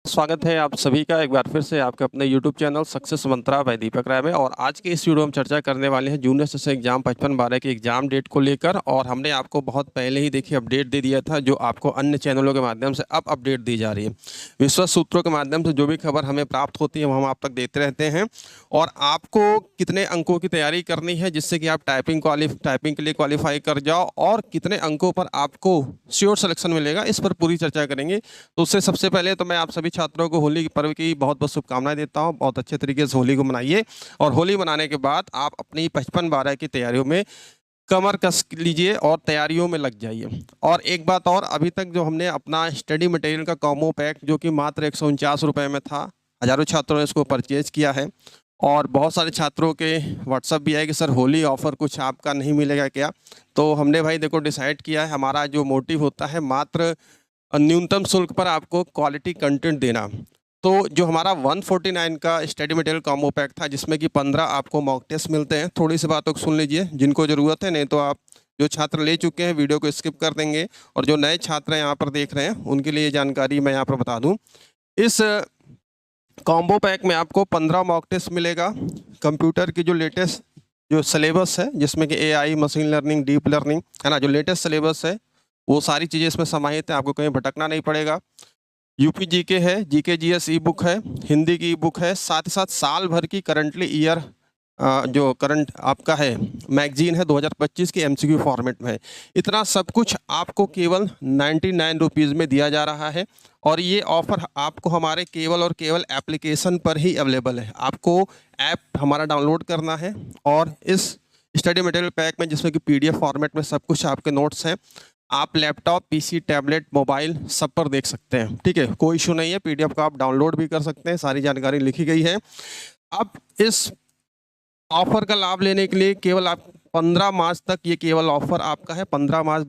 स्वागत है आप सभी का एक बार फिर से आपके अपने YouTube चैनल सक्सेस मंत्रा बाय दीपक राय में। और आज के इस वीडियो में हम चर्चा करने वाले हैं जूनियर सेशन एग्जाम 55-12 की एग्जाम डेट को लेकर। और हमने आपको बहुत पहले ही देखिए अपडेट दे दिया था, जो आपको अन्य चैनलों के माध्यम से अब अपडेट दी जा रही है। विश्वस्त सूत्रों के माध्यम से जो भी खबर हमें प्राप्त होती है वो हम आप तक देते रहते हैं। और आपको कितने अंकों की तैयारी करनी है जिससे कि आप टाइपिंग के लिए क्वालिफाई कर जाओ, और कितने अंकों पर आपको श्योर सिलेक्शन मिलेगा, इस पर पूरी चर्चा करेंगे। तो उससे सबसे पहले तो मैं आप सभी छात्रों को होली पर्व की बहुत बहुत शुभकामनाएं देता हूं। बहुत अच्छे तरीके से होली को मनाइए, और होली मनाने के बाद आप अपनी 55-12 की तैयारियों में कमर कस लीजिए और तैयारियों में लग जाइए। और एक बात और, अभी तक जो हमने अपना स्टडी मटेरियल का कॉम्बो पैक जो कि मात्र 149 रुपये में था, हज़ारों छात्रों ने इसको परचेज किया है। और बहुत सारे छात्रों के व्हाट्सअप भी है कि सर होली ऑफ़र कुछ आपका नहीं मिलेगा क्या। तो हमने भाई देखो डिसाइड किया है, हमारा जो मोटिव होता है मात्र न्यूनतम शुल्क पर आपको क्वालिटी कंटेंट देना। तो जो हमारा 149 का स्टडी मटेरियल कॉम्बो पैक था, जिसमें कि 15 आपको मॉक टेस्ट मिलते हैं। थोड़ी सी बातों को सुन लीजिए जिनको ज़रूरत है, नहीं तो आप जो छात्र ले चुके हैं वीडियो को स्किप कर देंगे। और जो नए छात्र यहाँ पर देख रहे हैं उनके लिए जानकारी मैं यहाँ पर बता दूँ। इस कॉम्बो पैक में आपको 15 मॉक टेस्ट मिलेगा। कंप्यूटर की जो लेटेस्ट जो सिलेबस है, जिसमें कि AI, machine learning, deep learning है ना, जो लेटेस्ट सिलेबस है वो सारी चीज़ें इसमें समाहित है। आपको कहीं भटकना नहीं पड़ेगा। यूपी जीके है, जीके जीएस ई बुक है, हिंदी की ई बुक है, साथ ही साथ साल भर की करंटली ईयर जो करंट आपका है मैगजीन है 2025 की MCQ फॉर्मेट में है। इतना सब कुछ आपको केवल 99 रुपीज़ में दिया जा रहा है। और ये ऑफ़र आपको हमारे केवल और केवल एप्लीकेशन पर ही अवेलेबल है। आपको ऐप हमारा डाउनलोड करना है, और इस स्टडी मटेरियल पैक में, जिसमें कि PDF फॉर्मेट में सब कुछ आपके नोट्स हैं, आप लैपटॉप, PC, टैबलेट, मोबाइल सब पर देख सकते हैं। ठीक है, कोई इशू नहीं है। PDF का आप डाउनलोड भी कर सकते हैं, सारी जानकारी लिखी गई है। अब इस ऑफर का लाभ लेने के लिए केवल आप 15 मार्च तक, ये केवल ऑफर आपका है। 15 मार्च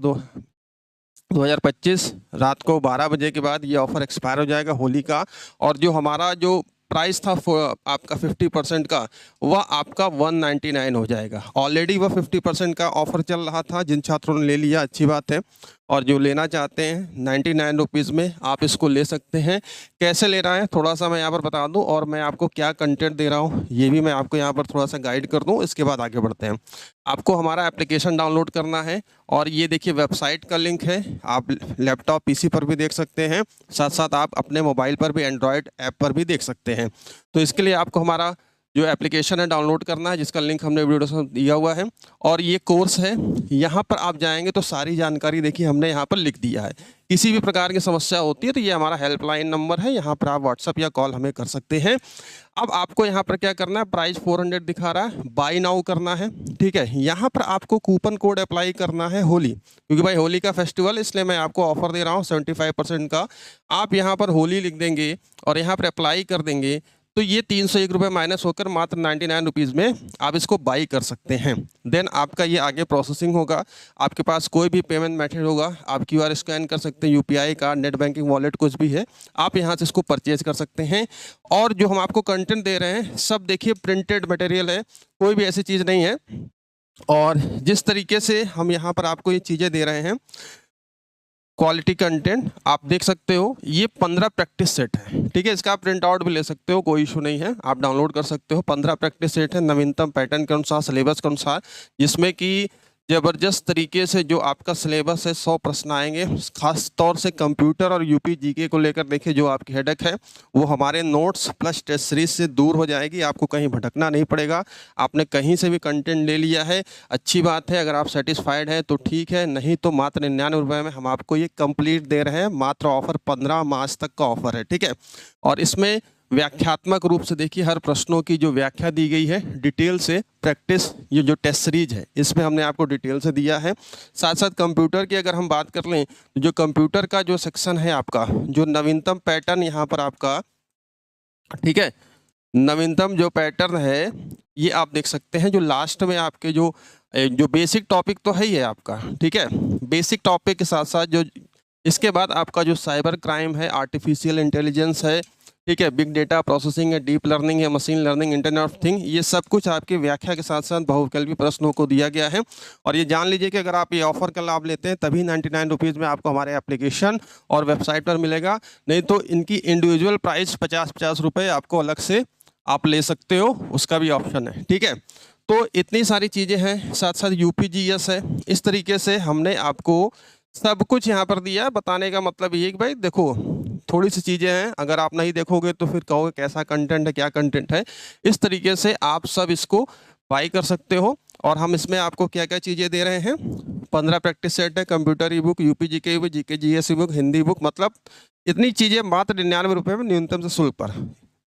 2025 रात को 12 बजे के बाद ये ऑफर एक्सपायर हो जाएगा होली का। और जो हमारा जो प्राइस था आपका 50% का, वह आपका 199 हो जाएगा। ऑलरेडी वह 50% का ऑफर चल रहा था, जिन छात्रों ने ले लिया अच्छी बात है। और जो लेना चाहते हैं 99 रुपीज़ में आप इसको ले सकते हैं। कैसे ले रहा है थोड़ा सा मैं यहाँ पर बता दूं, और मैं आपको क्या कंटेंट दे रहा हूँ ये भी मैं आपको यहाँ पर थोड़ा सा गाइड कर दूं। इसके बाद आगे बढ़ते हैं। आपको हमारा एप्लीकेशन डाउनलोड करना है, और ये देखिए वेबसाइट का लिंक है। आप लैपटॉप, PC पर भी देख सकते हैं, साथ साथ आप अपने मोबाइल पर भी, एंड्रॉयड ऐप पर भी देख सकते हैं। तो इसके लिए आपको हमारा जो एप्लीकेशन है डाउनलोड करना है, जिसका लिंक हमने वीडियो में दिया हुआ है। और ये कोर्स है, यहाँ पर आप जाएंगे तो सारी जानकारी देखिए हमने यहाँ पर लिख दिया है। किसी भी प्रकार की समस्या होती है तो ये हमारा हेल्पलाइन नंबर है, यहाँ पर आप व्हाट्सअप या कॉल हमें कर सकते हैं। अब आपको यहाँ पर क्या करना है, प्राइस 400 दिखा रहा है, बाय नाउ करना है। ठीक है, यहाँ पर आपको कूपन कोड अप्लाई करना है होली, क्योंकि भाई होली का फेस्टिवल, इसलिए मैं आपको ऑफर दे रहा हूँ 75% का। आप यहाँ पर होली लिख देंगे और यहाँ पर अप्लाई कर देंगे, तो ये 301 रुपये माइनस होकर मात्र 99 रुपीज़ में आप इसको बाई कर सकते हैं। देन आपका ये आगे प्रोसेसिंग होगा। आपके पास कोई भी पेमेंट मेथड होगा, आप QR स्कैन कर सकते हैं, UPI का, नेट बैंकिंग, वॉलेट कुछ भी है, आप यहाँ से इसको परचेज कर सकते हैं। और जो हम आपको कंटेंट दे रहे हैं सब देखिए प्रिंटेड मटेरियल है, कोई भी ऐसी चीज़ नहीं है। और जिस तरीके से हम यहाँ पर आपको ये चीज़ें दे रहे हैं, क्वालिटी कंटेंट आप देख सकते हो, ये 15 प्रैक्टिस सेट है। ठीक है, इसका आप प्रिंट आउट भी ले सकते हो, कोई इशू नहीं है, आप डाउनलोड कर सकते हो। 15 प्रैक्टिस सेट है नवीनतम पैटर्न के अनुसार, सिलेबस के अनुसार, जिसमें कि ज़बरदस्त तरीके से जो आपका सिलेबस है 100 प्रश्न आएंगे। खास तौर से कंप्यूटर और UP GK को लेकर देखिए जो आपकी हेडेक है वो हमारे नोट्स प्लस टेस्ट सीरीज से दूर हो जाएगी। आपको कहीं भटकना नहीं पड़ेगा। आपने कहीं से भी कंटेंट ले लिया है, अच्छी बात है। अगर आप सेटिस्फाइड हैं तो ठीक है, नहीं तो मात्र 99 रुपये में हम आपको ये कंप्लीट दे रहे हैं। मात्र ऑफर 15 मार्च तक का ऑफर है। ठीक है, और इसमें व्याख्यात्मक रूप से देखिए हर प्रश्नों की जो व्याख्या दी गई है डिटेल से, प्रैक्टिस, ये जो टेस्ट सीरीज है इसमें हमने आपको डिटेल से दिया है। साथ साथ कंप्यूटर की अगर हम बात कर लें, जो कंप्यूटर का जो सेक्शन है आपका, जो नवीनतम पैटर्न यहाँ पर आपका, ठीक है, नवीनतम जो पैटर्न है ये आप देख सकते हैं। जो लास्ट में आपके जो बेसिक टॉपिक तो है ही है आपका, ठीक है, बेसिक टॉपिक के साथ साथ जो इसके बाद आपका जो साइबर क्राइम है, आर्टिफिशियल इंटेलिजेंस है, ठीक है, बिग डेटा प्रोसेसिंग है, डीप लर्निंग है, machine learning, internet of thing, ये सब कुछ आपकी व्याख्या के साथ साथ बहुविकल्पी प्रश्नों को दिया गया है। और ये जान लीजिए कि अगर आप ये ऑफर का लाभ लेते हैं तभी 99 रुपीज़ में आपको हमारे एप्लीकेशन और वेबसाइट पर मिलेगा, नहीं तो इनकी इंडिविजुअल प्राइस 50-50 रुपये आपको अलग से आप ले सकते हो, उसका भी ऑप्शन है। ठीक है, तो इतनी सारी चीज़ें हैं, साथ साथ यूपीजीएस है। इस तरीके से हमने आपको सब कुछ यहाँ पर दिया है। बताने का मतलब ये है कि भाई देखो, थोड़ी सी चीज़ें हैं, अगर आप नहीं देखोगे तो फिर कहोगे कैसा कंटेंट है, क्या कंटेंट है। इस तरीके से आप सब इसको बाई कर सकते हो। और हम इसमें आपको क्या क्या चीज़ें दे रहे हैं, 15 प्रैक्टिस सेट है, computer e book, UPGK e book, GK GS e book, Hindi book, मतलब इतनी चीज़ें मात्र 99 रुपये में न्यूनतम से शुल्क पर।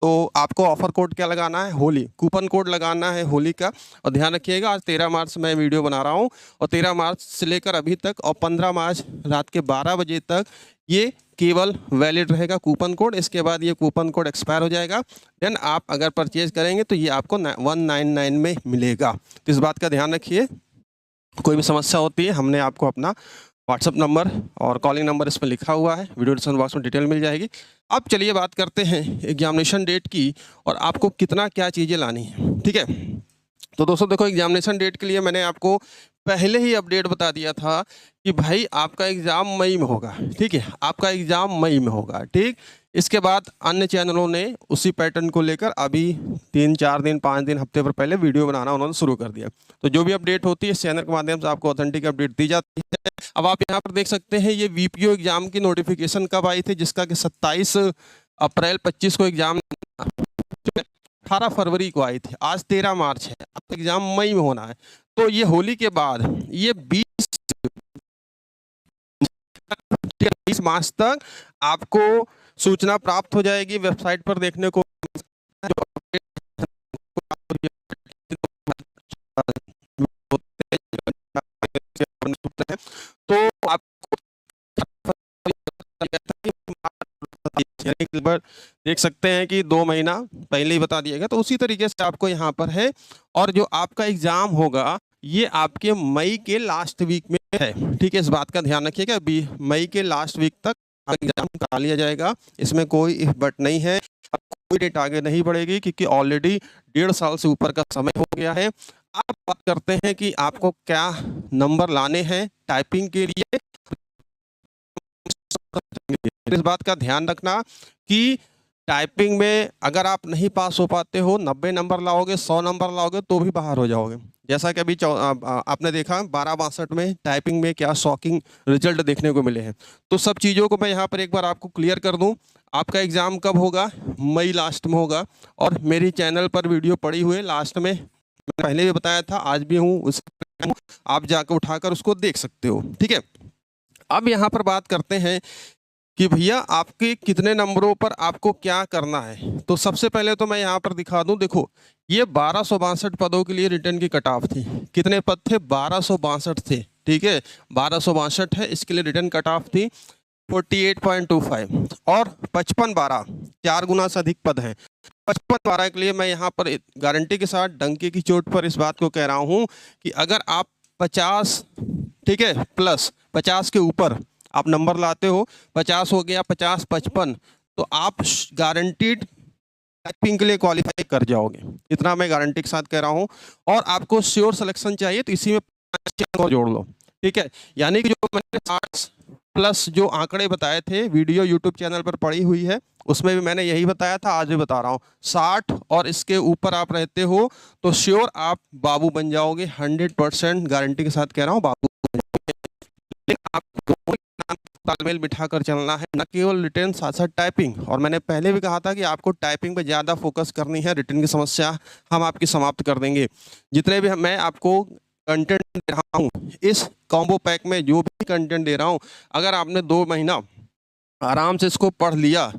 तो आपको ऑफर कोड क्या लगाना है, होली कूपन कोड लगाना है होली का। और ध्यान रखिएगा, आज 13 मार्च मैं वीडियो बना रहा हूँ और 13 मार्च से लेकर अभी तक और 15 मार्च रात के 12 बजे तक ये केवल वैलिड रहेगा कूपन कोड। इसके बाद ये कूपन कोड एक्सपायर हो जाएगा। देन आप अगर परचेज करेंगे तो ये आपको 199 में मिलेगा। तो इस बात का ध्यान रखिए। कोई भी समस्या होती है, हमने आपको अपना व्हाट्सअप नंबर और कॉलिंग नंबर इसमें लिखा हुआ है, वीडियो डिस्क्रिप्शन बॉक्स में डिटेल मिल जाएगी। अब चलिए बात करते हैं एग्जामिनेशन डेट की और आपको कितना क्या चीज़ें लानी है। ठीक है, तो दोस्तों देखो, एग्जामिनेशन डेट के लिए मैंने आपको पहले ही अपडेट बता दिया था कि भाई आपका एग्ज़ाम मई में होगा। ठीक है, आपका एग्ज़ाम मई में होगा। ठीक, इसके बाद अन्य चैनलों ने उसी पैटर्न को लेकर अभी 3-4 दिन 5 दिन हफ्ते पर पहले वीडियो बनाना उन्होंने शुरू कर दिया। तो जो भी अपडेट होती है इस चैनल के माध्यम से आपको ऑथेंटिक अपडेट दी जाती है। अब आप यहाँ पर देख सकते हैं ये वीपीओ एग्ज़ाम की नोटिफिकेशन कब आई थी, जिसका कि 27 अप्रैल 25 को एग्ज़ाम 18 फरवरी को आई थी। आज 13 मार्च है, अब एग्ज़ाम मई में होना है। तो ये होली के बाद ये 20 मार्च तक आपको सूचना प्राप्त हो जाएगी वेबसाइट पर देखने को। तो आपको देख सकते हैं कि 2 महीना पहले ही बता दिया गया। तो उसी तरीके से आपको यहाँ पर है। और जो आपका एग्जाम होगा ये आपके मई के लास्ट वीक में है। ठीक है, इस बात का ध्यान रखिएगा, मई के लास्ट वीक तक एग्जाम करा लिया जाएगा। इसमें कोई इफ बट नहीं है। अब कोई डेट आगे नहीं बढ़ेगी क्योंकि ऑलरेडी 1.5 साल से ऊपर का समय हो गया है। आप बात करते हैं कि आपको क्या नंबर लाने हैं टाइपिंग के लिए। इस बात का ध्यान रखना कि टाइपिंग में अगर आप नहीं पास हो पाते हो, 90 नंबर लाओगे, 100 नंबर लाओगे तो भी बाहर हो जाओगे। जैसा कि अभी आपने देखा 12-62 में टाइपिंग में क्या शॉकिंग रिजल्ट देखने को मिले हैं। तो सब चीज़ों को मैं यहाँ पर एक बार आपको क्लियर कर दूँ। आपका एग्ज़ाम कब होगा, मई लास्ट में होगा। और मेरी चैनल पर वीडियो पड़ी हुई है, लास्ट में मैंने पहले भी बताया था, आज भी हूँ, उस आप जाकर उठाकर उसको देख सकते हो। ठीक है, अब यहाँ पर बात करते हैं कि भैया आपके कितने नंबरों पर आपको क्या करना है। तो सबसे पहले तो मैं यहाँ पर दिखा दूं, देखो ये 1262 पदों के लिए रिटर्न की कट ऑफ थी। कितने पद थे, 1262 थे। ठीक है, 1262 है, इसके लिए रिटर्न कट ऑफ थी 48.25 और 55-12 4 गुना से अधिक पद हैं। 55-12 के लिए मैं यहाँ पर गारंटी के साथ डंके की चोट पर इस बात को कह रहा हूँ कि अगर आप 50, ठीक है, प्लस 50 के ऊपर आप नंबर लाते हो, 50 हो गया, 50-55, तो आप गारंटीड टाइपिंग के लिए क्वालिफाई कर जाओगे। इतना मैं गारंटी के साथ कह रहा हूँ। और आपको श्योर सिलेक्शन चाहिए तो इसी में 5 अंक और जोड़ लो। ठीक है, यानी कि जो मैंने 60 प्लस जो आंकड़े बताए थे, वीडियो यूट्यूब चैनल पर पड़ी हुई है, उसमें भी मैंने यही बताया था, आज भी बता रहा हूँ। 60 और इसके ऊपर आप रहते हो तो श्योर आप बाबू बन जाओगे। 100% गारंटी के साथ कह रहा हूँ, बाबू बन जाओगे। लेकिन आप तालमेल बिठाकर चलना है, न केवल रिटन साथ साथ टाइपिंग। और मैंने पहले भी कहा था कि आपको टाइपिंग पे ज़्यादा फोकस करनी है, रिटन की समस्या हम आपकी समाप्त कर देंगे। जितने भी मैं आपको कंटेंट दे रहा हूँ इस कॉम्बो पैक में, जो भी कंटेंट दे रहा हूँ, अगर आपने 2 महीना आराम से इसको पढ़ लिया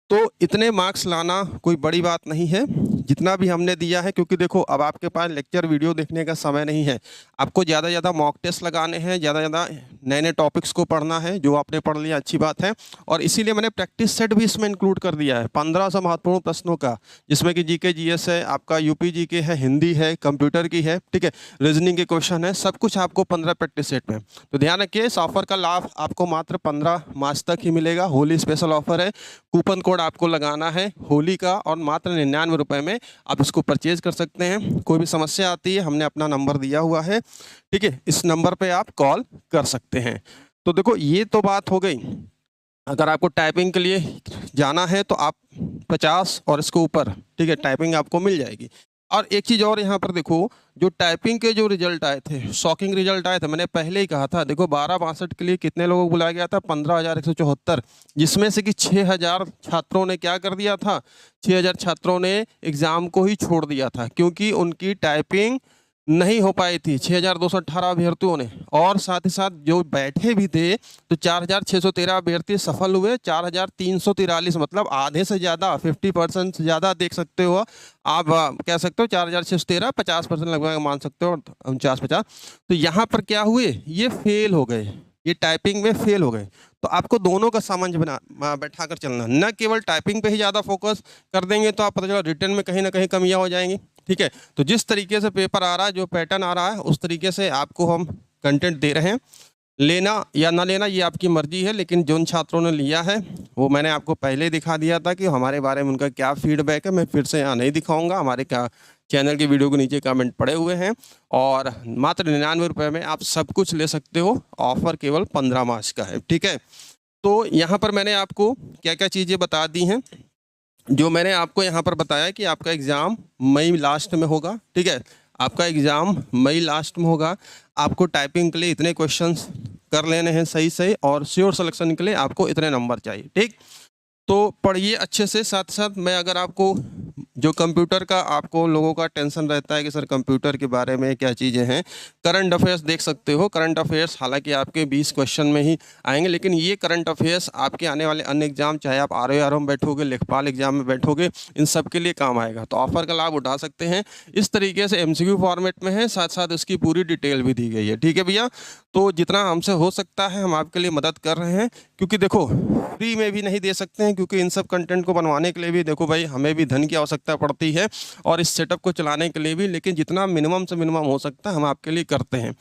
तो इतने मार्क्स लाना कोई बड़ी बात नहीं है, जितना भी हमने दिया है। क्योंकि देखो अब आपके पास लेक्चर वीडियो देखने का समय नहीं है, आपको ज़्यादा ज़्यादा मॉक टेस्ट लगाने हैं, ज़्यादा ज़्यादा नए नए टॉपिक्स को पढ़ना है। जो आपने पढ़ लिया अच्छी बात है, और इसीलिए मैंने प्रैक्टिस सेट भी इसमें इंक्लूड कर दिया है 1500 महत्वपूर्ण प्रश्नों का, जिसमें कि जीके जीएस है, आपका यूपी जीके है, हिंदी है, कंप्यूटर की है, ठीक है, रीजनिंग के क्वेश्चन है, सब कुछ आपको 15 प्रैक्टिस सेट में। तो ध्यान रखिए, इस ऑफर का लाभ आपको मात्र 15 मार्च तक ही मिलेगा। होली स्पेशल ऑफर है, कूपन कोड आपको लगाना है होली का, और मात्र 99 रुपये में आप इसको परचेज कर सकते हैं। कोई भी समस्या आती है, हमने अपना नंबर दिया हुआ है, ठीक है, इस नंबर पे आप कॉल कर सकते हैं। तो देखो, ये तो बात हो गई। अगर आपको टाइपिंग के लिए जाना है तो आप 50 और इसके ऊपर, ठीक है, टाइपिंग आपको मिल जाएगी। और एक चीज़ और यहाँ पर देखो, जो टाइपिंग के जो रिजल्ट आए थे, शॉकिंग रिजल्ट आए थे, मैंने पहले ही कहा था। देखो 12/62 के लिए कितने लोगों को बुलाया गया था? 15,174, जिसमें से कि 6,000 छात्रों ने क्या कर दिया था? 6,000 छात्रों ने एग्ज़ाम को ही छोड़ दिया था, क्योंकि उनकी टाइपिंग नहीं हो पाई थी। 6,218 अभ्यर्थियों ने, और साथ ही साथ जो बैठे भी थे तो 4,613 अभ्यर्थी सफल हुए। 4,343, मतलब आधे से ज़्यादा, 50% से ज़्यादा देख सकते हो आप, कह सकते हो 4,613, 50% लगभग मान सकते हो, 49-50। तो यहाँ पर क्या हुए? ये फेल हो गए, ये टाइपिंग में फेल हो गए। तो आपको दोनों का सामंजस्य बना बैठा कर चलना, न केवल टाइपिंग पे ही ज़्यादा फोकस कर देंगे तो आप पता चला रिटर्न में कहीं ना कहीं कमियां हो जाएंगी, ठीक है। तो जिस तरीके से पेपर आ रहा है, जो पैटर्न आ रहा है, उस तरीके से आपको हम कंटेंट दे रहे हैं। लेना या ना लेना ये आपकी मर्जी है, लेकिन जिन छात्रों ने लिया है वो मैंने आपको पहले दिखा दिया था कि हमारे बारे में उनका क्या फीडबैक है। मैं फिर से यहाँ नहीं दिखाऊंगा, हमारे क्या चैनल की वीडियो के नीचे कमेंट पड़े हुए हैं। और मात्र 99 रुपये में आप सब कुछ ले सकते हो। ऑफर केवल 15 मार्च का है, ठीक है। तो यहाँ पर मैंने आपको क्या क्या चीज़ें बता दी हैं। जो मैंने आपको यहाँ पर बताया कि आपका एग्ज़ाम मई लास्ट में होगा, ठीक है, आपका एग्ज़ाम मई लास्ट में होगा। आपको टाइपिंग के लिए इतने क्वेश्चंस कर लेने हैं सही सही, और श्योर सिलेक्शन के लिए आपको इतने नंबर चाहिए, ठीक। तो पढ़िए अच्छे से। साथ साथ मैं अगर आपको जो कंप्यूटर का आपको लोगों का टेंशन रहता है कि सर कंप्यूटर के बारे में क्या चीज़ें हैं, करंट अफेयर्स देख सकते हो। करंट अफेयर्स हालांकि आपके 20 क्वेश्चन में ही आएंगे, लेकिन ये करंट अफेयर्स आपके आने वाले अन्य एग्जाम, चाहे आप आर में बैठोगे, लेखपाल एग्जाम में बैठोगे, इन सब के लिए काम आएगा। तो ऑफर का लाभ उठा सकते हैं। इस तरीके से MCQ फॉर्मेट में है, साथ साथ इसकी पूरी डिटेल भी दी गई है, ठीक है भैया। तो जितना हमसे हो सकता है हम आपके लिए मदद कर रहे हैं, क्योंकि देखो फ्री में भी नहीं दे सकते हैं, क्योंकि इन सब कंटेंट को बनवाने के लिए भी देखो भाई हमें भी धन की आवश्यकता पड़ती है, और इस सेटअप को चलाने के लिए भी। लेकिन जितना मिनिमम से मिनिमम हो सकता है हम आपके लिए करते हैं।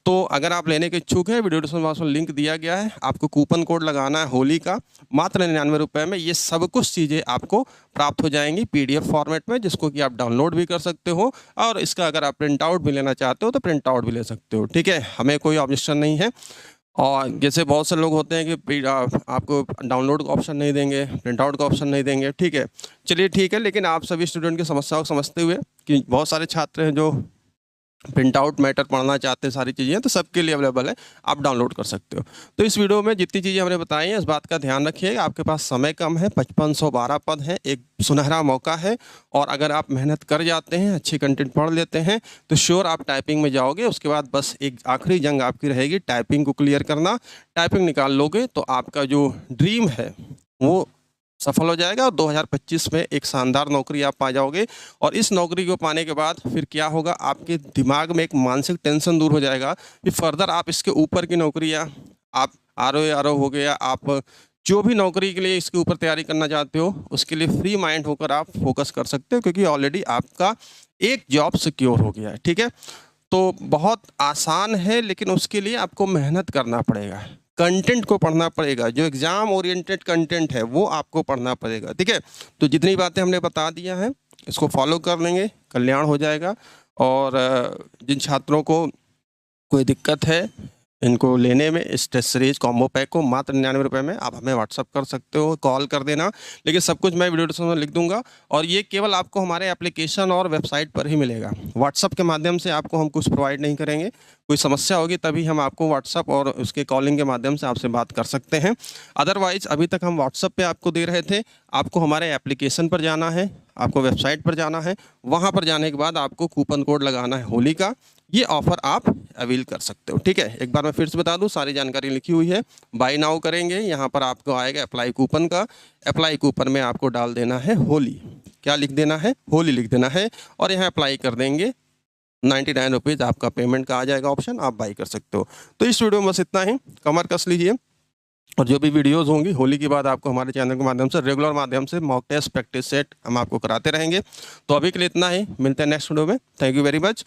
तो अगर आप लेने के इच्छुक हैं, वीडियो डिस्क्रिप्शन बॉक्स में लिंक दिया गया है, आपको कूपन कोड लगाना है होली का, मात्र 99 रुपये में ये सब कुछ चीज़ें आपको प्राप्त हो जाएंगी PDF फॉर्मेट में, जिसको कि आप डाउनलोड भी कर सकते हो, और इसका अगर आप प्रिंट आउट भी लेना चाहते हो तो प्रिंट आउट भी ले सकते हो, ठीक है। हमें कोई ऑब्जेक्शन नहीं है। और जैसे बहुत से लोग होते हैं कि आपको डाउनलोड का ऑप्शन नहीं देंगे, प्रिंट आउट का ऑप्शन नहीं देंगे, ठीक है, चलिए ठीक है। लेकिन आप सभी स्टूडेंट की समस्याओं को समझते हुए, कि बहुत सारे छात्र हैं जो प्रिंट आउट मैटर पढ़ना चाहते हैं, सारी चीज़ें, तो सबके लिए अवेलेबल है, आप डाउनलोड कर सकते हो। तो इस वीडियो में जितनी चीज़ें हमने बताई हैं, इस बात का ध्यान रखिएगा, आपके पास समय कम है, 5512 पद हैं, एक सुनहरा मौका है। और अगर आप मेहनत कर जाते हैं, अच्छी कंटेंट पढ़ लेते हैं, तो श्योर आप टाइपिंग में जाओगे। उसके बाद बस एक आखिरी जंग आपकी रहेगी, टाइपिंग को क्लियर करना। टाइपिंग निकाल लोगे तो आपका जो ड्रीम है वो सफल हो जाएगा, और 2025 में एक शानदार नौकरी आप पा जाओगे। और इस नौकरी को पाने के बाद फिर क्या होगा, आपके दिमाग में एक मानसिक टेंशन दूर हो जाएगा। फिर फर्दर आप इसके ऊपर की नौकरियां, आप RO हो गया, आप जो भी नौकरी के लिए इसके ऊपर तैयारी करना चाहते हो, उसके लिए फ्री माइंड होकर आप फोकस कर सकते हो, क्योंकि ऑलरेडी आपका एक जॉब सिक्योर हो गया है, ठीक है। तो बहुत आसान है, लेकिन उसके लिए आपको मेहनत करना पड़ेगा, कंटेंट को पढ़ना पड़ेगा, जो एग्ज़ाम ओरिएंटेड कंटेंट है वो आपको पढ़ना पड़ेगा, ठीक है। तो जितनी बातें हमने बता दिया है, इसको फॉलो कर लेंगे, कल्याण हो जाएगा। और जिन छात्रों को कोई दिक्कत है इनको लेने में, इस टेस्ट सीरीज कॉम्बो पैक को मात्र 99 रुपये में आप हमें व्हाट्सअप कर सकते हो, कॉल कर देना, लेकिन सब कुछ मैं वीडियो डिस्क्रिप्शन में लिख दूंगा। और ये केवल आपको हमारे एप्लीकेशन और वेबसाइट पर ही मिलेगा, व्हाट्सअप के माध्यम से आपको हम कुछ प्रोवाइड नहीं करेंगे। कोई समस्या होगी तभी हम आपको व्हाट्सअप और उसके कॉलिंग के माध्यम से आपसे बात कर सकते हैं। अदरवाइज अभी तक हम व्हाट्सअप पे आपको दे रहे थे, आपको हमारे एप्लीकेशन पर जाना है, आपको वेबसाइट पर जाना है, वहाँ पर जाने के बाद आपको कूपन कोड लगाना है होली का। ये ऑफ़र आप अवेल कर सकते हो, ठीक है। एक बार मैं फिर से बता दूं, सारी जानकारी लिखी हुई है। बाय नाउ करेंगे, यहाँ पर आपको आएगा अप्लाई कूपन का, अप्लाई कूपन में आपको डाल देना है होली। क्या लिख देना है? होली लिख देना है, और यहाँ अप्लाई कर देंगे। ₹99 आपका पेमेंट का आ जाएगा ऑप्शन, आप बाई कर सकते हो। तो इस वीडियो में बस इतना ही, कमर कस लीजिए और जो भी वीडियोस होंगी होली के बाद आपको हमारे चैनल के माध्यम से रेगुलर माध्यम से मॉक टेस्ट प्रैक्टिस सेट हम आपको कराते रहेंगे। तो अभी के लिए इतना ही, मिलते हैं नेक्स्ट वीडियो में। Thank you very much.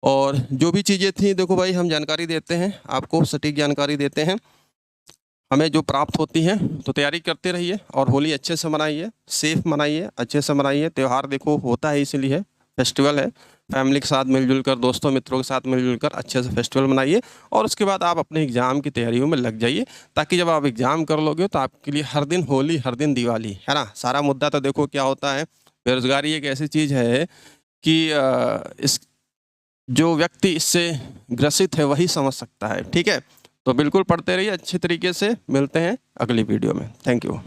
और जो भी चीज़ें थी देखो भाई, हम जानकारी देते हैं आपको, सटीक जानकारी देते हैं, हमें जो प्राप्त होती है, तो तैयारी करते रहिए और होली अच्छे से मनाइए, सेफ मनाइए, अच्छे से मनाइए। त्यौहार देखो होता है इसीलिए, फेस्टिवल है, फैमिली के साथ मिलजुल कर, दोस्तों मित्रों के साथ मिलजुल कर अच्छे से फेस्टिवल मनाइए। और उसके बाद आप अपने एग्ज़ाम की तैयारियों में लग जाइए, ताकि जब आप एग्ज़ाम कर लोगे तो आपके लिए हर दिन होली, हर दिन दिवाली, है ना। सारा मुद्दा तो देखो क्या होता है, बेरोज़गारी एक ऐसी चीज़ है कि इस जो व्यक्ति इससे ग्रसित है वही समझ सकता है, ठीक है। तो बिल्कुल पढ़ते रहिए अच्छे तरीके से। मिलते हैं अगली वीडियो में। Thank you.